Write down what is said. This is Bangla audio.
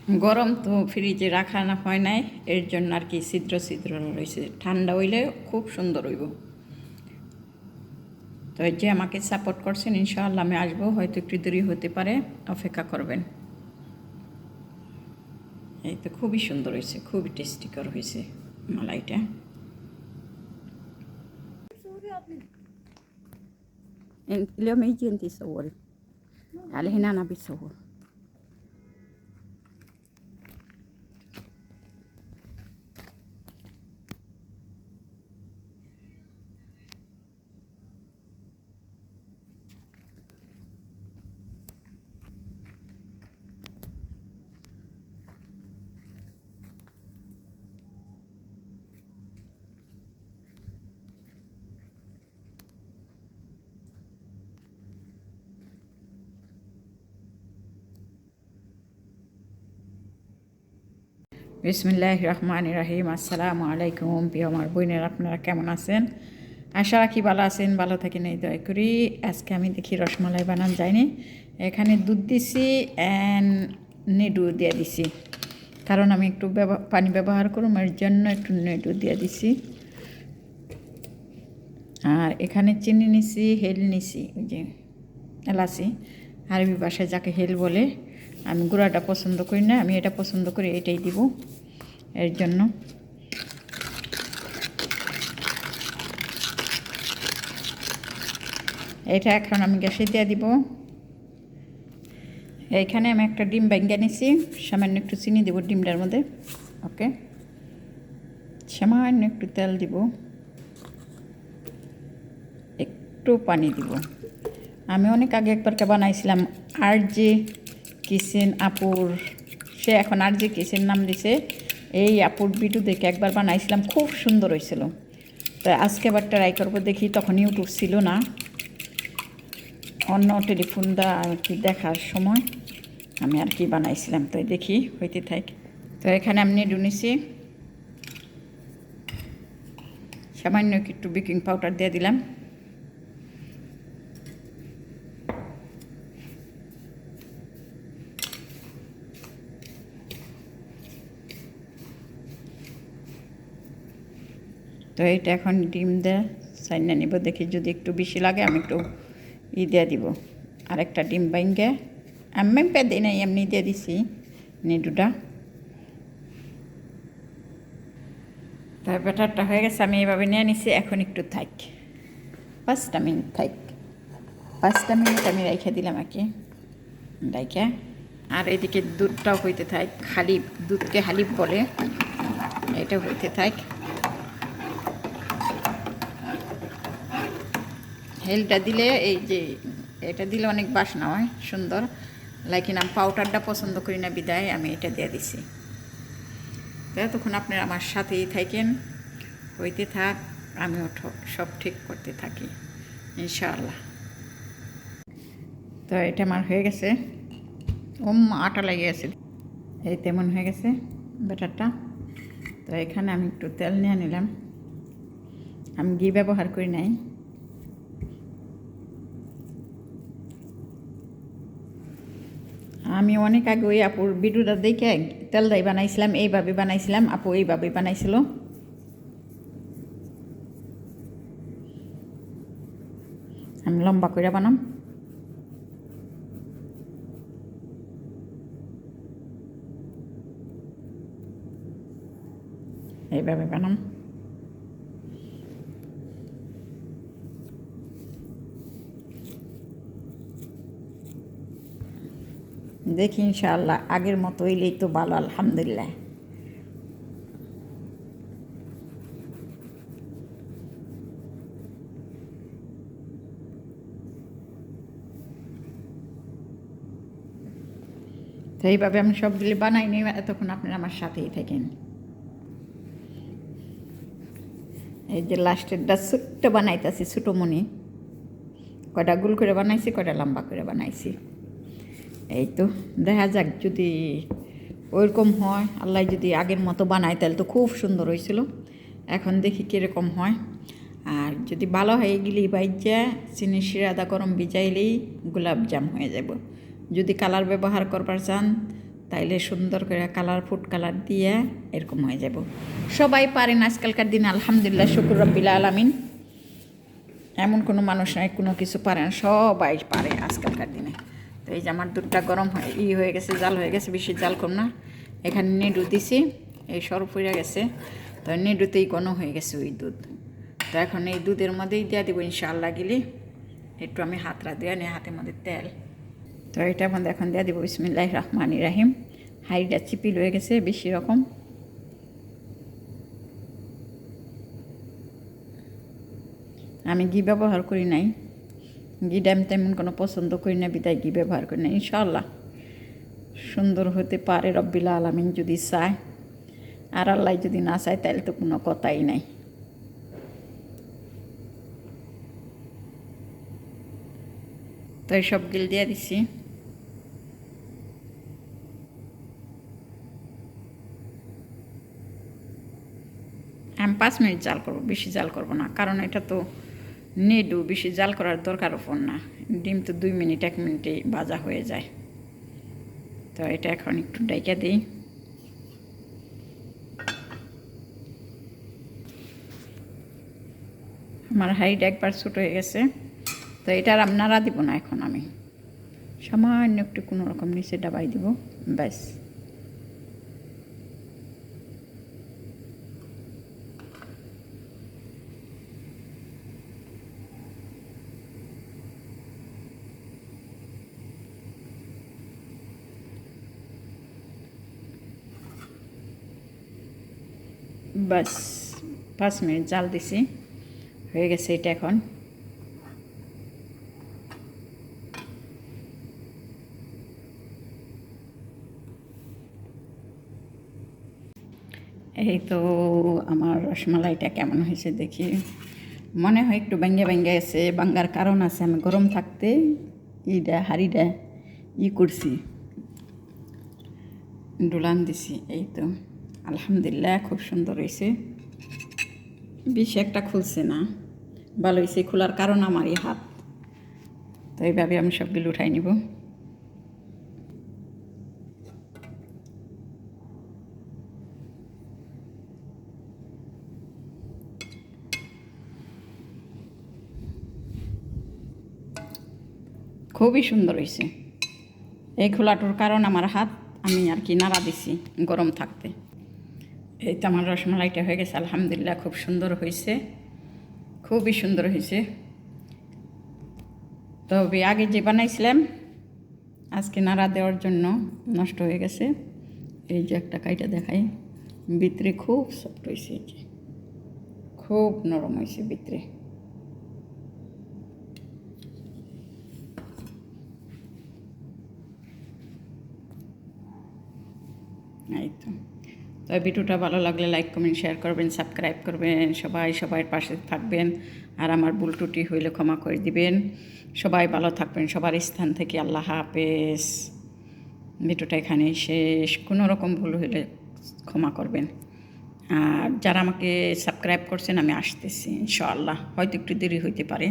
গরম তো ফ্রিজে রাখা না হয় নাই, এর জন্য আর কি ছিদ্র ছিদ্র রয়েছে। ঠান্ডা হইলে খুব সুন্দর হইব। তো এই যে আমাকে সাপোর্ট করছেন, ইনশাআল্লাহ আমি আসবো, হয়তো একটু দেরি হতে পারে, অপেক্ষা করবেন। এই তো খুবই সুন্দর হয়েছে, খুবই টেস্টিকর হয়েছে মালাইটা। اليوم يجي انت صوري على هنا انا بيصور. বিসমিল্লাহির রহমানির রহিম। আসসালামু আলাইকুম প্রিয় আমার বোনেরা, আপনারা কেমন আছেন? আশা রাখি ভালো আছেন, ভালো থাকেন এই দয়া করি। আজকে আমি দেখি রসমালাই বানান যায়নি। এখানে দুধ দিছি অ্যান্ড নেডু দিয়ে দিছি, কারণ আমি একটু পানি ব্যবহার করুম, এর জন্য একটু নেডু দিয়ে দিছি। আর এখানে চিনি নিছি, হেল নিছি, ওই যে এলাচি, আরবি ভাষায় যাকে হেল বলে। আমি গুঁড়াটা পছন্দ করি না, আমি এটা পছন্দ করি, এটাই দিব। এর জন্য এটা এখন আমি গ্যাসে দিয়ে দিব। এইখানে আমি একটা ডিম ভেঙে নিছি, সামান্য একটু চিনি দেবো ডিমটার মধ্যে। ওকে, সামান্য একটু তেল দিব, একটু পানি দিব। আমি অনেক আগে একবারকে বানাইছিলাম, আর যে কিচেন আপুর, সে এখন আর যে কিচেন নাম দিছে, এই আপুর ভিডিও দেখে একবার বানাইছিলাম, খুব সুন্দর হয়েছিল। তো আজকে আবার ট্রাই করবো, দেখি। তখন ইউটিউব ছিল না, অন্য টেলিফোন দা আর কি দেখার সময় আমি আর কি বানাইছিলাম। তো দেখি হইতে থাক। তো এখানে আমি নেডু নিছি, সামান্য একটু বেকিং পাউডার দিয়ে দিলাম। তো এইটা এখন ডিম দিয়ে সাইনা নিব, দেখি যদি একটু বেশি লাগে আমি একটু দিয়ে দিব। আরেকটা ডিম বাইঙ্গে আমি দিই নাই, এমনি দিয়ে দিছি নেডুটা। তার ব্যাটারটা হয়ে গেছে, আমি এইভাবে নিয়ে নিছি। এখন একটু থাক, 5টা মিনিট থাক, 5টা মিনিট আমি রেখে দিলাম আর কি, রেখে। আর এদিকে দুধটাও হইতে থাক, হালিব, দুধকে হালিব বলে, এটা হইতে থাক। হেলটা দিলে, এই যে এটা দিলে অনেক বাসনা হয় সুন্দর, লাইকিন আমি পাউডারটা পছন্দ করি না, বিদায় আমি এটা দিয়ে দিছি। তখন আপনারা আমার সাথেই থাকেন, হইতে থাক, আমিও সব ঠিক করতে থাকি ইনশাআল্লাহ। তো এটা আমার হয়ে গেছে, আটা লেগে গেছে, এই তেমন হয়ে গেছে ব্যাটারটা। তো এখানে আমি একটু তেল নিয়ে নিলাম, আমি ঘি ব্যবহার করি নাই। আমি অনেক আগে ওই আপুর ভিডিওটা দেখে তেল দাই বানাইছিলাম, এইভাবে বানাইছিলাম, আপু এইভাবে বানাইছিল। আমি লম্বা করে বানাম, এইভাবে বানাম। দেখি ইনশাআল্লাহ আগের মতো হইলেই তো ভালো, আলহামদুলিল্লাহ। তো এইভাবে আমি সবগুলি বানাই নিই, এতক্ষণ আপনারা আমার সাথেই থাকেন। এই যে লাস্টেরটা ছোট্ট বানাইতেছি, ছোটো মনি, কয়টা গোল করে বানাইছি, কয়টা লম্বা করে বানাইছি। এই তো দেখা যাক, যদি ওইরকম হয়, আল্লাহ যদি আগের মতো বানায়, তাহলে তো খুব সুন্দর হয়েছিল। এখন দেখি কীরকম হয়। আর যদি ভালো হয়, এগুলি বাইজা চিনি শিরা আদা গরম ভিজাইলেই গোলাপ জাম হয়ে যাব। যদি কালার ব্যবহার করবার চান, তাইলে সুন্দর করে কালার ফুড কালার দিয়ে এরকম হয়ে যাব। সবাই পারেন আজকালকার দিনে, আলহামদুলিল্লাহ, শুকুর রব্বিল আলামিন। এমন কোনো মানুষ নাই কোনো কিছু পারে না, সবাই পারে আজকালকার দিনে। তো এই যে আমার দুধটা গরম হয়ে গেছে, জাল হয়ে গেছে, বেশি জাল কম না। এখানে নেডু দিছি, এই সরু ফুরে গেছে, তো নেডুতেই ঘন হয়ে গেছে ওই দুধ। তো এখন এই দুধের মধ্যেই দিয়ে দেবো ইনশাআল্লাহ গেলে। একটু আমি হাতটা দিয়ে নিই, হাতের মধ্যে তেল। তো এটার মধ্যে এখন দিয়ে দেবো বিসমিল্লাহির রহমানির রহিম। হাইটা চিপিল হয়ে গেছে বেশি রকম। আমি ঘি ব্যবহার করি নাই, ঘিটা আমি তেমন কোনো পছন্দ করি না, বিদায় ঘি ব্যবহার করি না। ইনশাআল্লাহ সুন্দর হতে পারে রব্বিল আলামিন যদি চায়, আর আল্লাহ যদি না চায় তাহলে তো কোনো কথাই নাই। তো এই সব গিল দিয়ে দিছি। আমি 5 মিনিট জাল করবো, বেশি জাল করবো না, কারণ এটা তো নেডু, বেশি জাল করার দরকারও পড় না। ডিম তো 2 মিনিট 1 মিনিটেই ভাজা হয়ে যায়। তো এটা এখন একটু ডাইকা দিই। আমার হাইট একবার ছোটো হয়ে গেছে, তো এটার আমি নাড়া দিব না। এখন আমি সামান্য একটু কোনো রকম নিচে ডাবাই দিব, ব্যাস। বাস 5 মিনিট জাল দিছি, হয়ে গেছে এটা। এখন এই তো আমার রসমালাইটা কেমন হয়েছে দেখি। মনে হয় একটু ব্যাঙ্গে ব্যাঙ্গে আছে, বাঙ্গার কারণ আছে, আমি গরম থাকতে হাঁড়িটা করছি, ডুলান দিছি। এই তো আলহামদুলিল্লাহ খুব সুন্দর হয়েছে। বেশি একটা খুলছে না, ভালো হয়েছে। খোলার কারণ আমার এই হাত, তো এইভাবে আমি সবগুলো উঠাই নিব। খুবই সুন্দর হয়েছে। এই খোলাটোর কারণ আমার হাত, আমি আর কি নাড়া দিছি গরম থাকতে। এই তো আমার রসমালাইটা হয়ে গেছে, আলহামদুলিল্লাহ খুব সুন্দর হয়েছে, খুবই সুন্দর হয়েছে। তবে আগে যে বানাইছিলাম আজকে নাড়া দেওয়ার জন্য নষ্ট হয়ে গেছে। এই যে একটা কাইটা দেখাই, ভিতরে খুব সফট হয়েছে, খুব নরম হয়েছে ভিতরে। এই তো ভিডিওটা ভালো লাগলে লাইক কমেন্ট শেয়ার করবেন, সাবস্ক্রাইব করবেন, সবার পাশে থাকবেন, আর আমার ভুল ত্রুটি হইলে ক্ষমা করে দিবেন। সবাই ভালো থাকবেন, সবার স্থান থেকে আল্লাহ হাফেজ। ভিডিওটা এখানে শেষ, কোনো রকম ভুল হইলে ক্ষমা করবেন। আর যারা আমাকে সাবস্ক্রাইব করছেন, আমি আসতেছি ইনশাআল্লাহ, হয়তো একটু দেরি হইতে পারে।